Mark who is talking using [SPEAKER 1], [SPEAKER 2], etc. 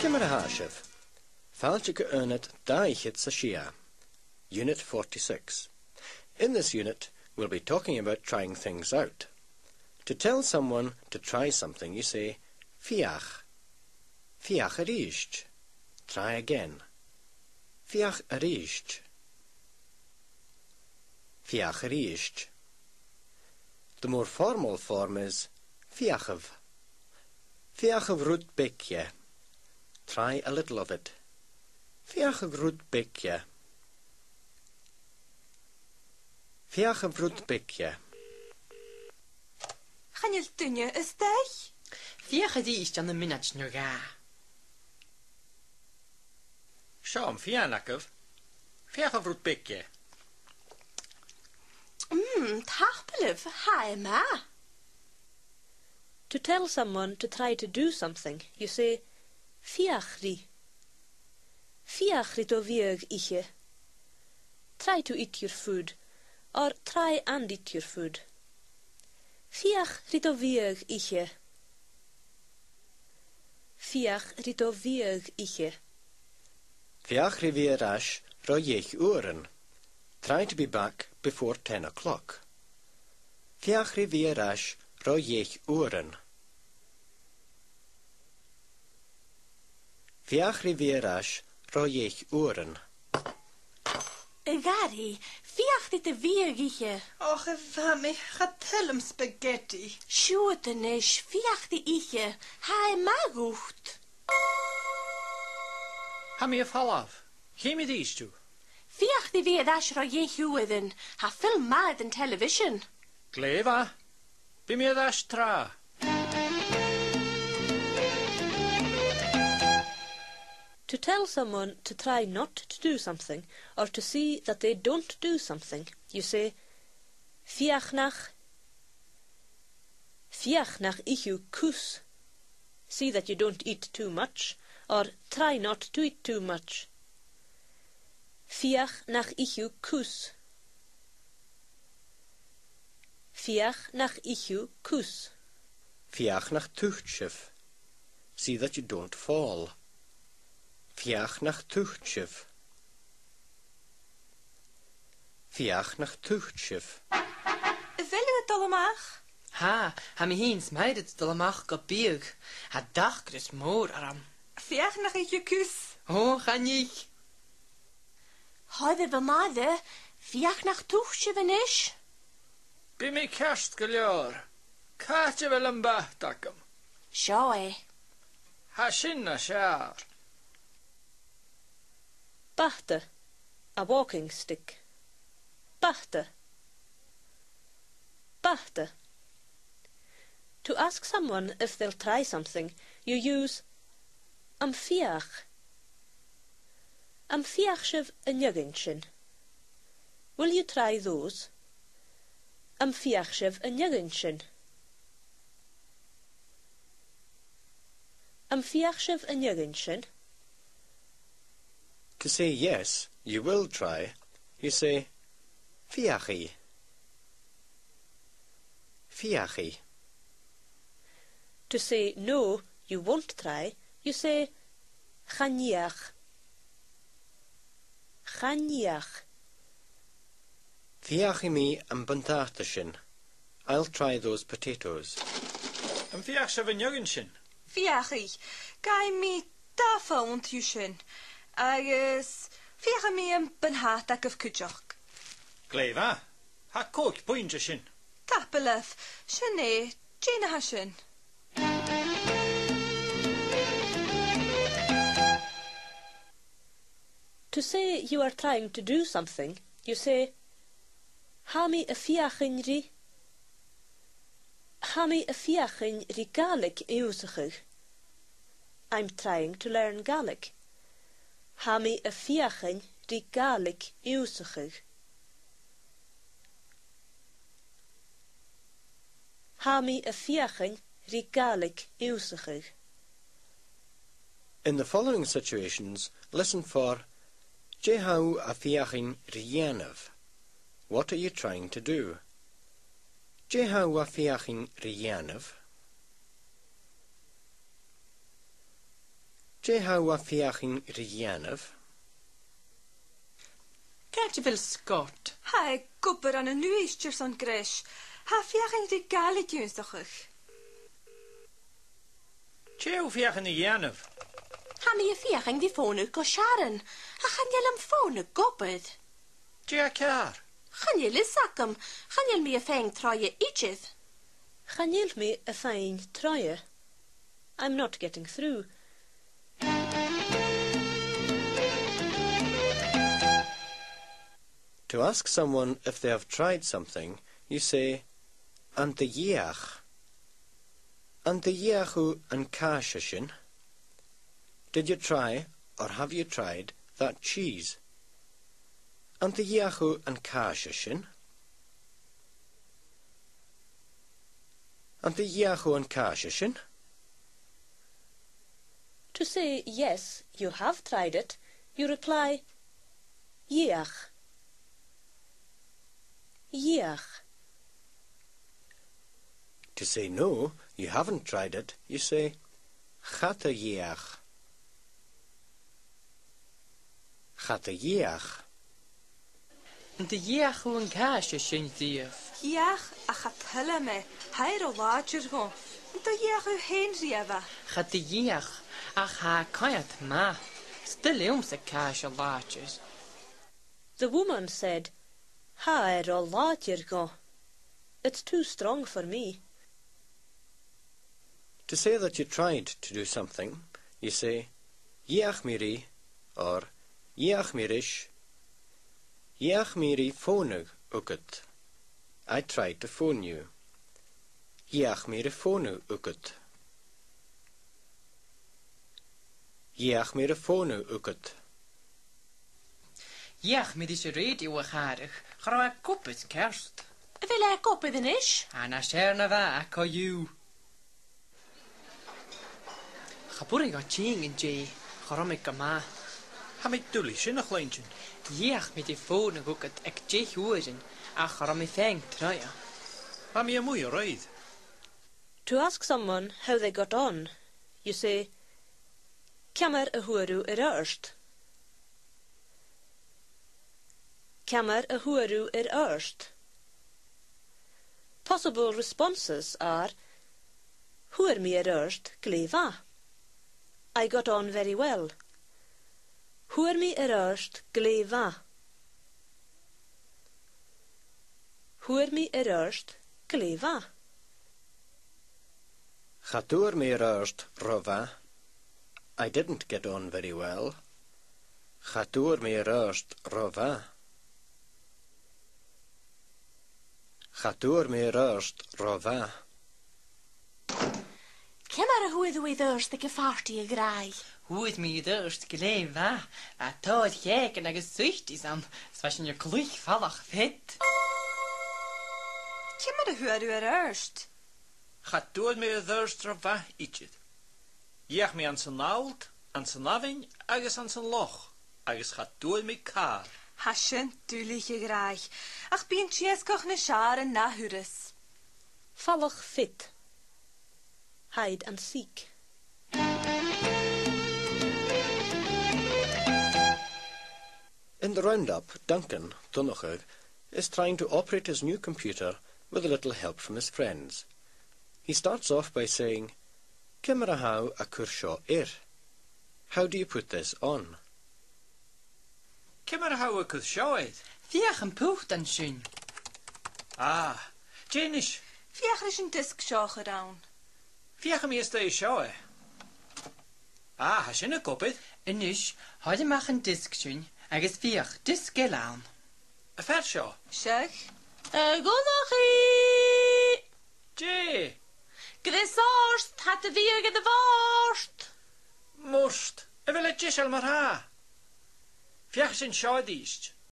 [SPEAKER 1] Shimmerahashev. Falchika Ernit Daichit Sashia. Unit 46. In this unit, we'll be talking about trying things out. To tell someone to try something, you say, Fiach. Fiach arisht. Try again. Fiach arisht. Fiach arisht. The more formal form is Fiachav. Fiachav rut bekje. Try a little of it. Fiachav rut bekje. Fiachav rut bekje.
[SPEAKER 2] Gaan je tunje is dag?
[SPEAKER 3] Fiach die is dan een minnacht nog ga.
[SPEAKER 4] Sham fianakov. Fiachav rut bekje.
[SPEAKER 2] Tachpelev, hi ma.
[SPEAKER 5] To tell someone to try to do something, you say, Fiachri. Fiachri to vieg iche. Try to eat your food, or try and eat your food. Fiachri to vieg iche. Fiachri to vieg iche.
[SPEAKER 1] Fiachri vierash royech uren. Try to be back before 10 o'clock. Fiachri vierash royech uren. Fiachri vierash royech uren.
[SPEAKER 2] Gary, fiach dit de viergiche.
[SPEAKER 3] Och, vami, ga tell hem spaghetti.
[SPEAKER 2] Sjoetenish, fiach de iche. Hi ma roecht.
[SPEAKER 4] Ha me falav. Geef me these two.
[SPEAKER 2] Fiach de vierash royech uren. Ha film ma den television.
[SPEAKER 4] Gleva. Be me dash tra.
[SPEAKER 5] To tell someone to try not to do something, or to see that they don't do something, you say, Fiachnach. Fiachnach ichu kus. See that you don't eat too much, or try not to eat too much. Fiach nach ichu kus. Fiach nach ichu kus.
[SPEAKER 1] Fiach nach tuchtshif. See that you don't fall. Fiach nach tuchtshif. Fiach nach tuchtshif.
[SPEAKER 2] Willen het allemaal?
[SPEAKER 3] Ha me hins meidet de lamach gabig. Ha dag kris moor aram.
[SPEAKER 2] Fiach nach iche kus.
[SPEAKER 3] Oh, ga niet.
[SPEAKER 2] Hadden we maden, fiach nach tuchsjevenish.
[SPEAKER 4] Be me kerst galjar. Kaatje wel een bachtakum.
[SPEAKER 2] Sjoi.
[SPEAKER 4] Ha shinna shar.
[SPEAKER 5] Bachte, a walking stick. Bachte. Bachte. To ask someone if they'll try something, you use am fiach. Am fiachshiv yn yginshin. Will you try those? Am fiachshiv yn yginshin. Am fiachshiv yn yginshin.
[SPEAKER 1] To say yes, you will try, you say, Fiachi. Fiachi.
[SPEAKER 5] To say no, you won't try, you say, Chaniach. Chaniach.
[SPEAKER 1] Fiachi me am buntartashin. I'll try those potatoes.
[SPEAKER 4] Een fiachshav en juggenshin.
[SPEAKER 2] Fiachi, kai mi tafa ontjushin. Agus, fiach mi een benhatak of kutjok.
[SPEAKER 4] Gleva. Ha kook pointje shin.
[SPEAKER 2] Tapelef, shane, jena hashin.
[SPEAKER 5] To say you are trying to do something, you say, Hami a fiachin ri. Hami a fiachin ri Gaelic eusachig. I'm trying to learn Gaelic. Hami a fiachin ri Gaelic eusachig. Hami a fiachin ri Gaelic eusachig.
[SPEAKER 1] In the following situations, listen for Jehau a fiachin rianav. What are you trying to do? Jehau a fiachin rianav. Je how a fiachin rianov?
[SPEAKER 3] Catch vil Scott.
[SPEAKER 2] Hai gwber an y nwyster son gris. Ha fiach yn di Gaelic ywnsdachach.
[SPEAKER 4] Tjew fiach yn y Janef.
[SPEAKER 6] Ha mi y fiach yn di ffôn go Sharon. A chan yel am ffôn gobydd.
[SPEAKER 4] Tje car.
[SPEAKER 6] Chan yel is sacam. Chan yel mi y ffeng troie itydd.
[SPEAKER 5] Chanil me a fine troie. I'm not getting through.
[SPEAKER 1] To ask someone if they have tried something, you say, An the yeach. An the yeachu an kashashin. Did you try, or have you tried, that cheese? An the yeachu an kashashin. An the yeachu an kashashin.
[SPEAKER 5] To say yes, you have tried it, you reply, Yeach. Yeach.
[SPEAKER 1] To say no, you haven't tried it, you say, Chata yeach. Chata yeach.
[SPEAKER 3] And the yeach yn cash a sin ddiaf.
[SPEAKER 2] Iach a chathyla me. Hair o ladger go. Do iach yw hen riafa.
[SPEAKER 3] Gaat de yeach ach ha kajat ma. Still ooms a cash a larches.
[SPEAKER 5] The woman said, Haer o laatjer go. It's too strong for me.
[SPEAKER 1] To say that you tried to do something, you say, Yeach miri, or Yeach mirish. Yeach miri phonug ukut. I tried to phone you. Yeach miri phonu ukut. Yeach miri phonu ukut.
[SPEAKER 3] Yeach met is radio a garig. Gra a koppet kerst.
[SPEAKER 6] Vil e gobydd yn ish?
[SPEAKER 3] Anna scherna va a ko you. Chapurig a ching in jay. Charamik a ma.
[SPEAKER 4] Ha mi dwli sin a chleintjen.
[SPEAKER 3] Yeach met die phone hoeket ek jay hoerin. A charami feng traya.
[SPEAKER 4] Ha mi a mwy o roed.
[SPEAKER 5] To ask someone how they got on, you say, Kammer a huaru erst. Kammer a huaru erst. Possible responses are, Huar mi erst gleva. I got on very well. Huar mi erst gleva. Huar mi erst gleva.
[SPEAKER 1] Chatur me erst rova. I didn't get on very well. Chatur me erst rova. Chatur me erst rova.
[SPEAKER 6] Cymar a hwydd wydd yrst y gyffarti y grai.
[SPEAKER 3] Hoed me durst gleva. A tood gek en a gesucht is am. Zwischen je kluch vallig vet.
[SPEAKER 2] Cymar y hwyr yw erst.
[SPEAKER 4] Ga dood me thirst er va itydd. Yeach mi an san naald, an san nafin, agus an san loch. Agus ga dood me car.
[SPEAKER 2] Hasyn, dwlich y graich. Ach bi'n tieskoch na siar yn na hwrys.
[SPEAKER 5] Vallig fit. Hide and seek.
[SPEAKER 1] In the roundup, Duncan, Donocher, is trying to operate his new computer with a little help from his friends. He starts off by saying, Cymra how a curshaw ir. How do you put this on?
[SPEAKER 4] Cymar hau a cudd sioed.
[SPEAKER 3] Fiach een pocht an sin.
[SPEAKER 4] Ah, Janish.
[SPEAKER 2] Fiach is een disk sioch erawn.
[SPEAKER 4] Fiach mi is de sioe. Ah, ha sin a gobydd.
[SPEAKER 3] En is, hadde mag een disk sin. Agus fiach disk gelaan.
[SPEAKER 4] A fer sio.
[SPEAKER 2] Siach?
[SPEAKER 6] Gonachi!
[SPEAKER 4] Jay.
[SPEAKER 6] Grysorst, hat y fiag yn y forst.
[SPEAKER 4] Most. E fel e gisel mar ha. Fiach sin sioed east.